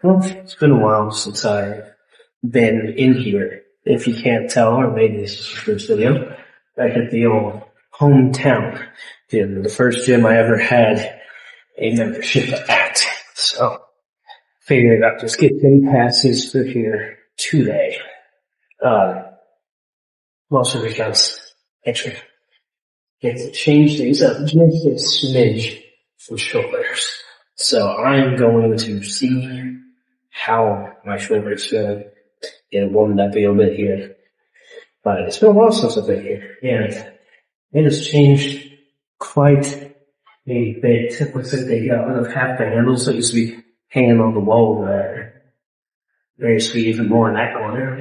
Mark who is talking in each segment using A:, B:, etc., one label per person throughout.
A: Well, it's been a while since I've been in here. If you can't tell, or maybe this is your first video, back at the old hometown gym, the first gym I ever had a membership at. So, figured I'd just get day passes for here today. Uh, Mostly because, actually, get to change things up just a smidge for shoulders. So I'm going to see how my shoulders feel. Get warmed up a little bit here. But it's been a while since I've been here. And it has changed quite a bit. It looks like they got rid of half the handles that used to be hanging on the wall there. There used to be even more in that corner.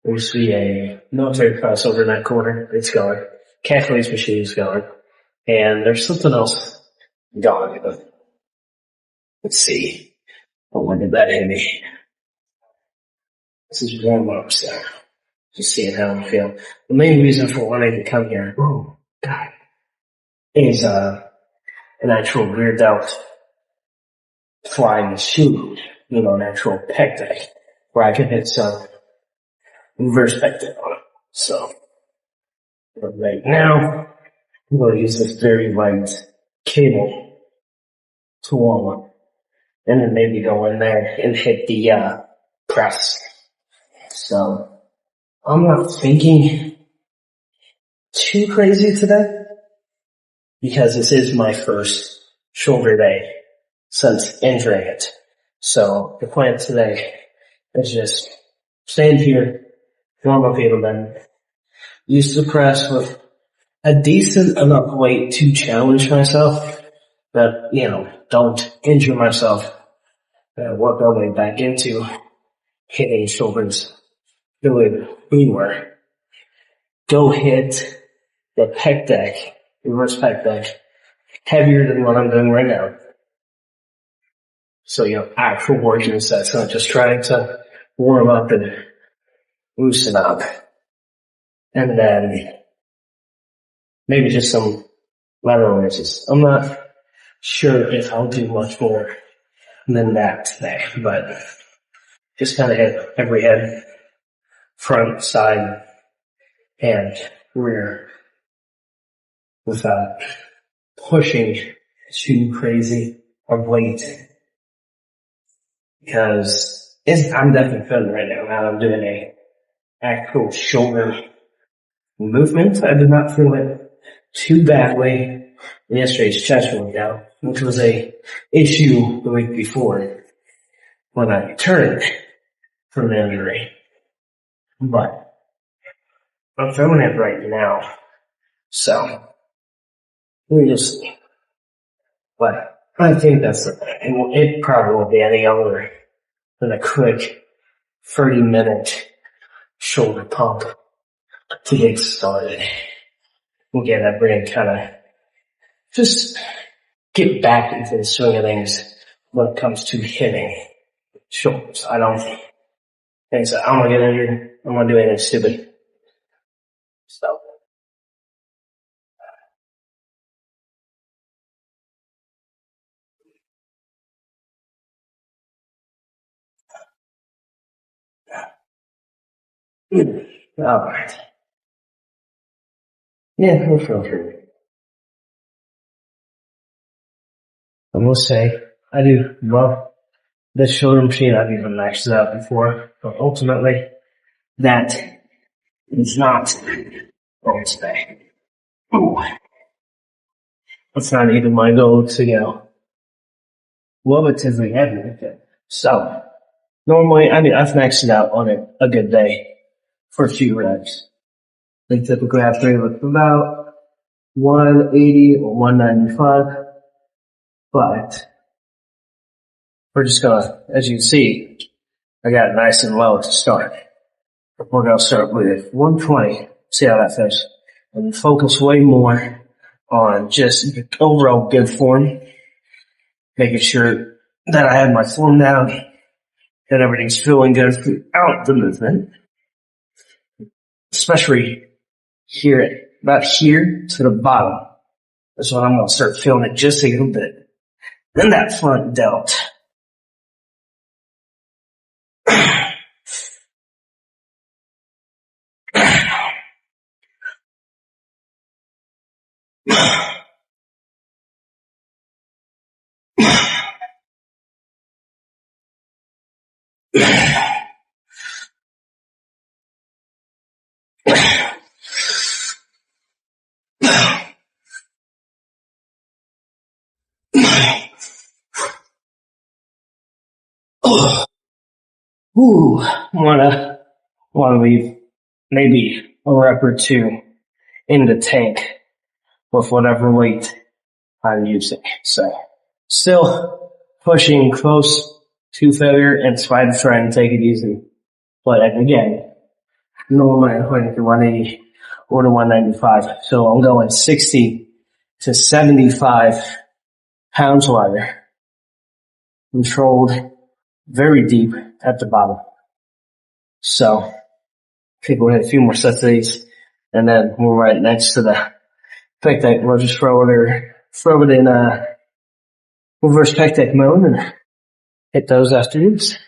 A: There used to be a military crossover in that corner. It's gone. Catholics machine is gone. And there's something else gone. Let's see. Oh, when did that hit me? This is warm-ups now. Just seeing how I feel. The main reason for wanting to come here, oh, God, is an actual rear delt flying shoe. An actual pec deck where I can hit some reverse pec deck on it. So, right now, I'm going to use this very light cable to warm up. And then maybe go in there and hit the press. So, I'm not thinking too crazy today because this is my first shoulder day since injuring it. So the plan today is just stand here, warm up a little bit, use the press with a decent enough weight to challenge myself, but don't injure myself. Work our way back into hitting shoulders the way we were. Go hit the pec deck, reverse pec deck, heavier than what I'm doing right now. So, actual working sets, not just trying to warm up and loosen up. And then maybe just some lateral raises. I'm not sure if I'll do much more than that today, but just kind of hit every head, front, side, and rear without pushing too crazy of weight. Because I'm definitely feeling right now how I'm doing a actual shoulder movement. I did not feel it too badly in yesterday's chest workout, which was a issue the week before when I returned from the injury. But I'm feeling it right now. So, let me just see. But I think that's it probably won't be any other than a quick 30-minute shoulder pump to get started. We'll get that brain kind of just get back into the swing of things when it comes to hitting shoulders. I don't think so. I'm gonna get injured. I'm gonna do anything stupid. So. Alright. Yeah, we'll feel through it. I will say, I do love this shoulder machine. I've even maxed it out before, but ultimately, that is not going to stay. Ooh. It's not even my goal to, relatively heavy with it. So, normally, I've maxed it out on a good day for a few reps. They typically have to with about 180 or 195, but we're just gonna, as you can see, I got it nice and low to start. We're gonna start with 120, see how that feels, and focus way more on just overall good form, making sure that I have my form down, that everything's feeling good throughout the movement, especially here, about here to the bottom. That's when I'm gonna start feeling it just a little bit. Then that front delt. Ooh, wanna leave maybe a rep or two in the tank with whatever weight I'm using. So still pushing close to failure in spite of trying to take it easy. But again, normally I'm putting to 180 or to 195. So I'm going 60 to 75 pounds lighter, controlled very deep at the bottom. So I think we'll hit a few more sets of these, and then we're right next to the pec deck. We'll just throw it in reverse pec deck mode and hit those after these.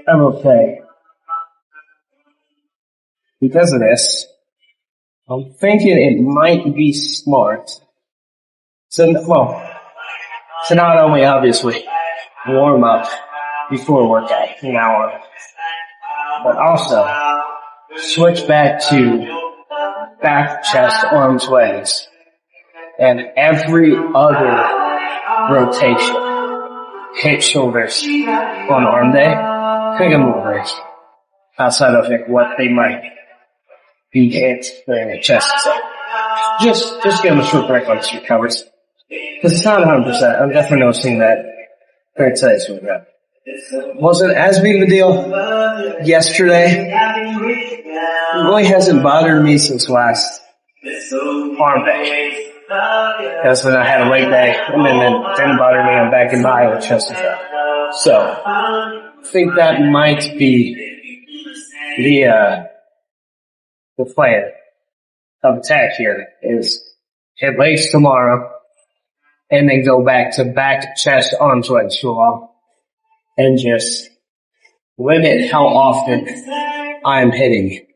A: I'm okay. Because of this, I'm thinking it might be smart to not only obviously warm up before workout, an hour, but also switch back to back, chest, arms, legs, and every other rotation, hit shoulders on arm day, take a little break outside of like what they might be hit during the chest. So just give them a short break on your covers. Because it's not 100%. I'm definitely noticing that during today's workout. Wasn't as big of a deal yesterday. It really hasn't bothered me since last arm day. Because then I had a leg day, and then it didn't bother me on back and by with chest and stuff. So, I think that might be the plan of attack here is hit legs tomorrow, and then go back to back, chest, arms, legs for a while, and just limit how often I'm hitting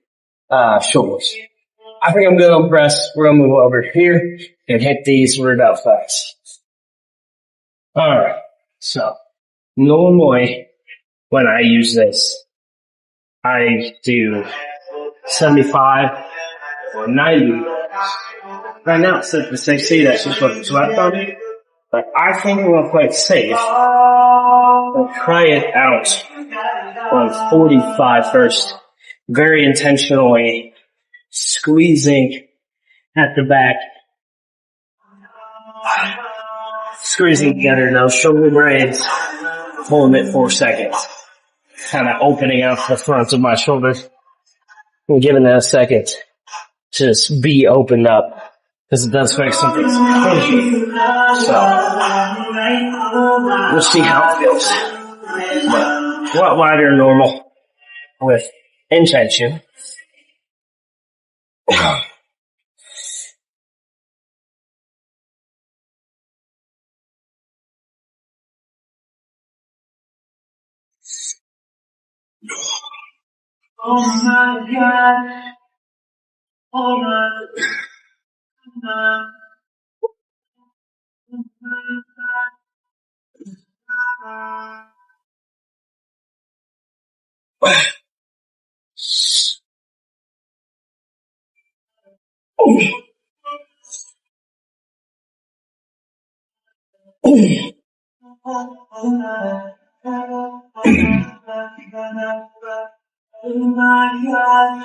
A: shoulders. I think I'm good on press. We're gonna move over here and hit these rear out fast. Alright, so normally when I use this, I do 75 or 90. Right now it's set to 60, that's just what it's left on me. But I think I'm gonna play it safe and try it out on 45 first. Very intentionally squeezing at the back. Squeezing together those shoulder blades, pulling it 4 seconds. Kind of opening out the front of my shoulders and giving that a second to just be opened up. Because it does make something. So, we'll see how it feels. But a lot wider than normal with intention. Oh my God. Oh my God.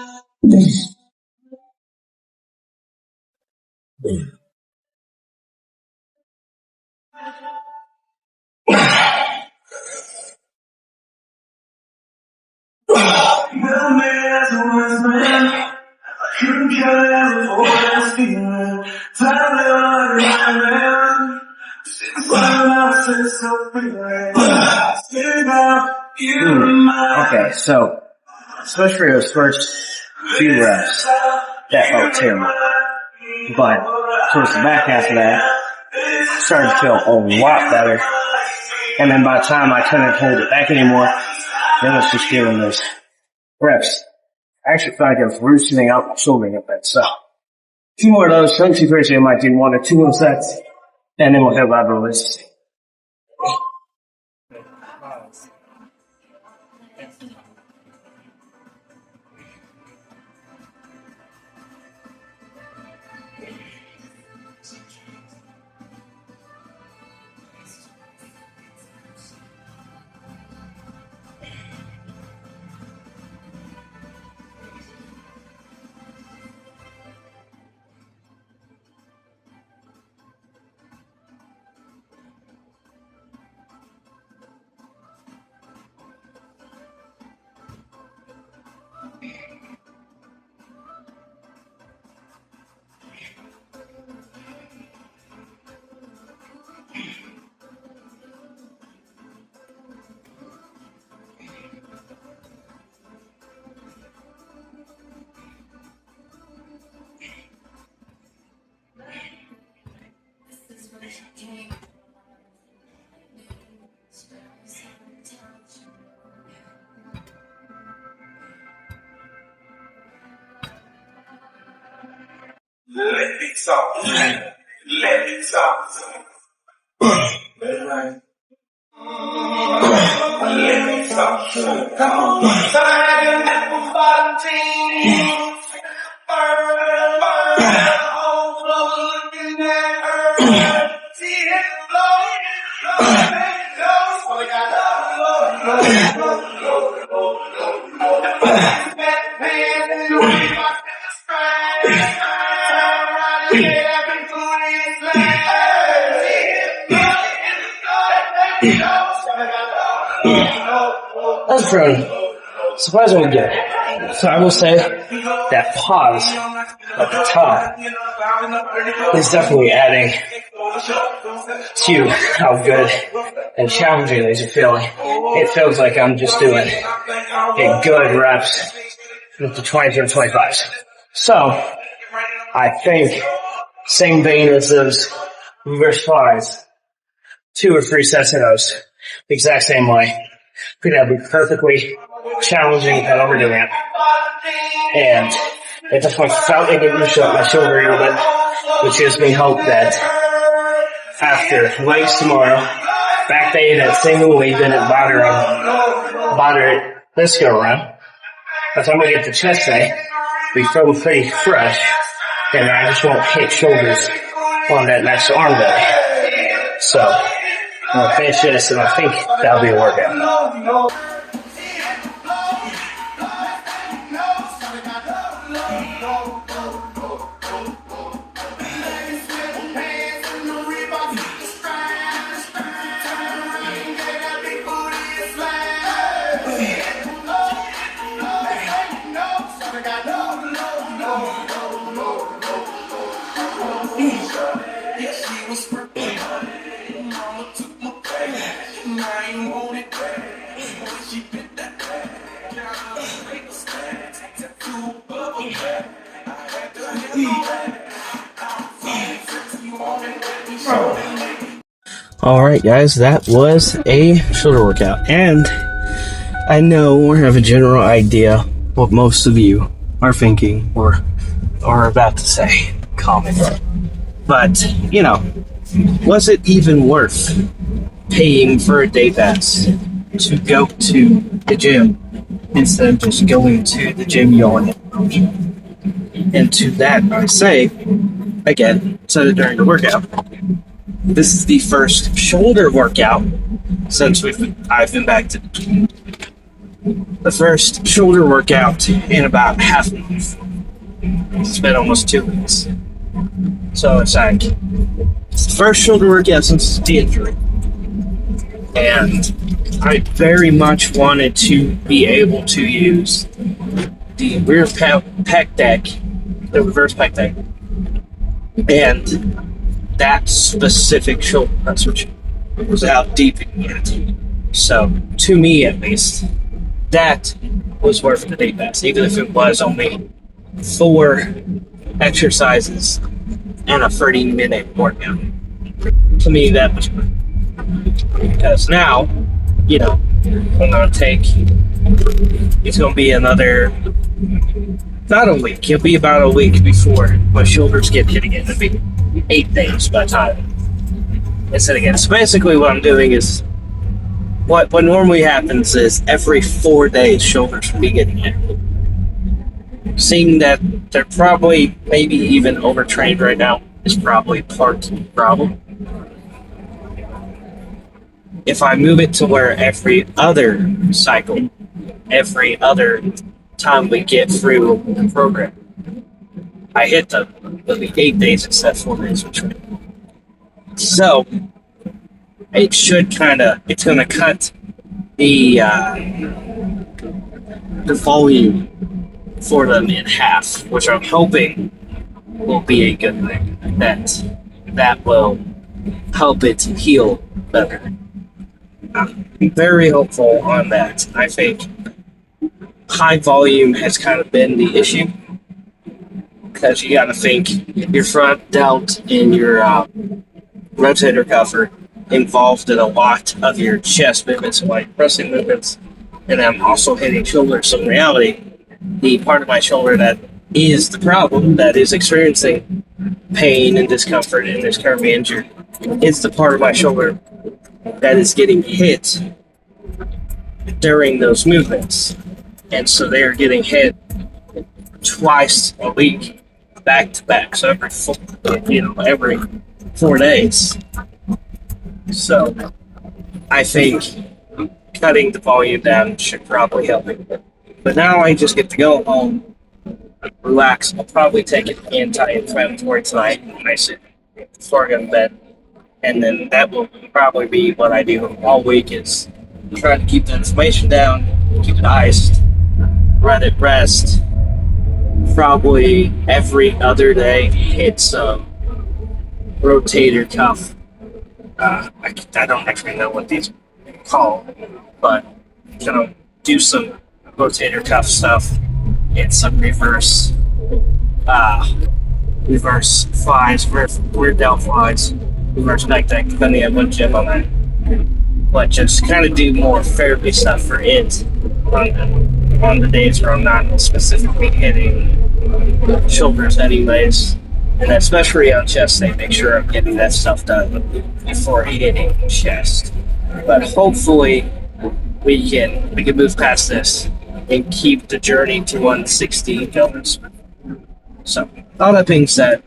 A: Okay, so especially for those first few reps, that felt terrible. But towards the back half of that, started to feel a lot better. And then by the time I couldn't hold it back anymore, then I was just doing those reps. I actually felt like I was loosening out my shoulder a bit. So, two more of those. Some two I might do 1 or 2 more sets, and then we'll hit lateral release. Let me talk. Let me talk. Let me talk. Come on. Tired apple bottom team. All looking at her. See it flowing. That's pretty surprisingly good. So I will say that pause at the top is definitely adding to how good and challenging these are feeling. It feels like I'm just doing a good reps with the 20s and 25s. So I think same vein as those reverse flies, 2 or 3 sets of those the exact same way. Could have been perfectly challenging without overdoing it. And at this point, felt like it loosened up my shoulder a little bit, which gives me hope that after legs tomorrow, back day that single we didn't bother it this go around. By the time we get to chest day, we feel pretty fresh, and I just won't hit shoulders on that next arm day. So, I'm going to finish this, and I think that'll be a workout. Alright guys, that was a shoulder workout, and I know or have a general idea what most of you are thinking or are about to say. Comment. But, was it even worth paying for a day pass to go to the gym instead of just going to the gym you already have? And to that, I say, again, said it during the workout, this is the first shoulder workout since I've been back to the gym. The first shoulder workout in about half a month. It's been almost 2 weeks. So it's like, it's the first shoulder workout since the injury. And I very much wanted to be able to use the rear pec deck, the reverse pec deck, and that specific shoulder press, which was out deep in it. So, to me at least, that was worth the day pass, even if it was only 4 exercises and a 30-minute workout. To me, that was good. Because now, I'm going to take, it's going to be another, not a week, it'll be about a week before my shoulders get hit again. It'll be 8 days by the time it's hit again. So basically what I'm doing is, what normally happens is every 4 days shoulders will be getting hit. Seeing that they're probably, maybe even overtrained right now, is probably part of the problem. If I move it to where every other cycle, every other time we get through the program, I hit them, it'll be 8 days instead of 4 days of training. So, it should it's going to cut the volume for them in half, which I'm hoping will be a good thing. That will help it heal better. I'm very hopeful on that. I think high volume has kind of been the issue, because you got to think your front delt and your rotator cuff involved in a lot of your chest movements, like pressing movements, and I'm also hitting shoulders. So in reality, the part of my shoulder that is the problem, that is experiencing pain and discomfort and is currently injured, is the part of my shoulder that is getting hit during those movements. And so they are getting hit twice a week, back to back. So every 4 days. So I think cutting the volume down should probably help me. But now I just get to go home, relax. I'll probably take an anti-inflammatory tonight when I sit before I go to bed. And then that will probably be what I do all week, is try to keep the inflammation down, keep it iced, let it rest. Probably every other day hit some rotator cuff. I don't actually know what these are called, but do some rotator cuff stuff and some reverse flies, rear delt flies, reverse neck deck, depending on what gym I'm at. But just kind of do more therapy stuff for it on the days where I'm not specifically hitting shoulders anyways. And especially on chest day, make sure I'm getting that stuff done before hitting chest. But hopefully we can move past this and keep the journey to 160 going. So, all that being said,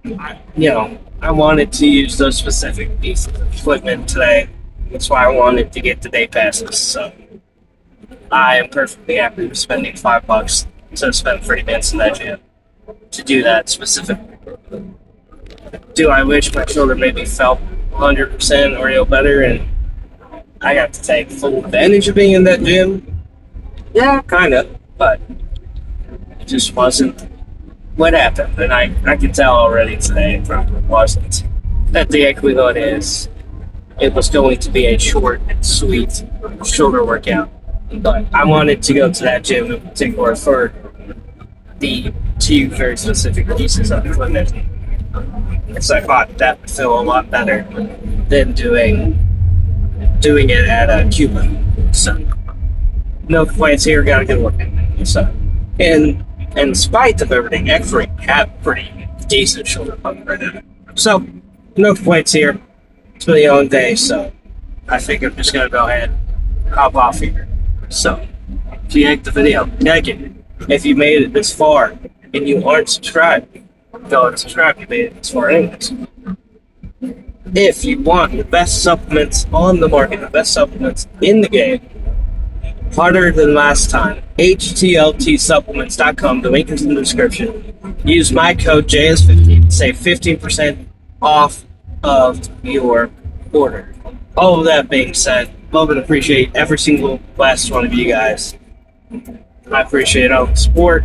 A: I wanted to use those specific pieces of equipment today. That's why I wanted to get the day passes. So I am perfectly happy with spending $5 to spend 30 minutes in that gym to do that specifically. Do I wish my shoulder maybe felt 100% or better and I got to take full advantage of being in that gym? Yeah, kind of, but it just wasn't what happened. And I can tell already today it probably wasn't. That the equivalent is, it was going to be a short and sweet shoulder workout. But I wanted to go to that gym in particular for the 2 very specific pieces of equipment. So I thought that would feel a lot better than doing it at Cuba. So No complaints here. Got a good work. So, and in spite of everything, actually have pretty decent shoulder pump right now. So, no complaints here. It's been a long day, so I think I'm just gonna go ahead and hop off here. So, if you liked the video, like it. If you made it this far and you aren't subscribed, go and subscribe. You made it this far anyways. If you want the best supplements on the market, the best supplements in the game, harder than last time, HTLTsupplements.com. The link is in the description. Use my code JS15 to save 15% off of your order. All of that being said, love and appreciate every single last one of you guys. I appreciate all the support,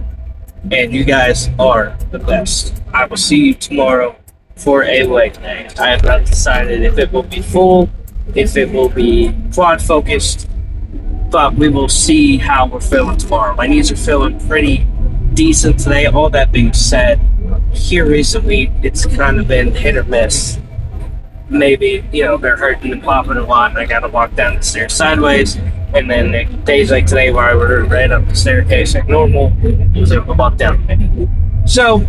A: and you guys are the best. I will see you tomorrow for a leg day. I have not decided if it will be full, if it will be quad focused, but we will see how we're feeling tomorrow. My knees are feeling pretty decent today. All that being said, here recently it's kind of been hit or miss. Maybe, they're hurting and popping a lot, and I gotta walk down the stairs sideways. And then days like today where I would ran up the staircase like normal, I was able to walk down. So,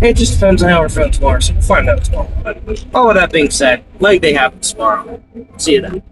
A: it just depends on how we're feeling tomorrow, so we'll find out tomorrow. But all of that being said, leg day happens tomorrow. See you then.